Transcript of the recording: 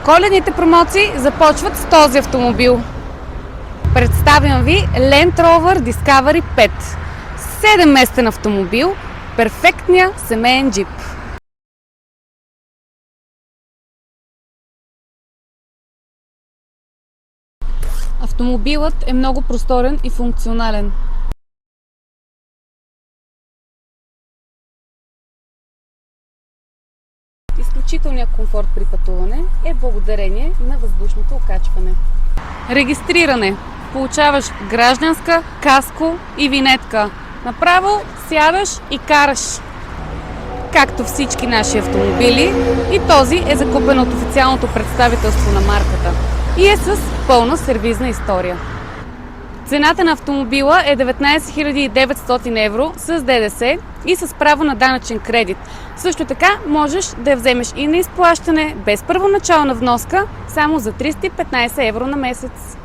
Коледните промоции започват с този автомобил. Представям ви Land Rover Discovery 5. 7-местен автомобил, перфектния семейен джип. Автомобилът е много просторен и функционален. Изключителният комфорт при пътуване е благодарение на въздушното окачване. Регистриране. Получаваш гражданска, каско и винетка. Направо сядаш и караш. Както всички наши автомобили, и този е закупен от официалното представителство на марката и е с пълна сервизна история. Цената на автомобила е 19 900 евро с ДДС и с право на данъчен кредит. Също така можеш да я вземеш и на изплащане без първоначална вноска само за 315 евро на месец.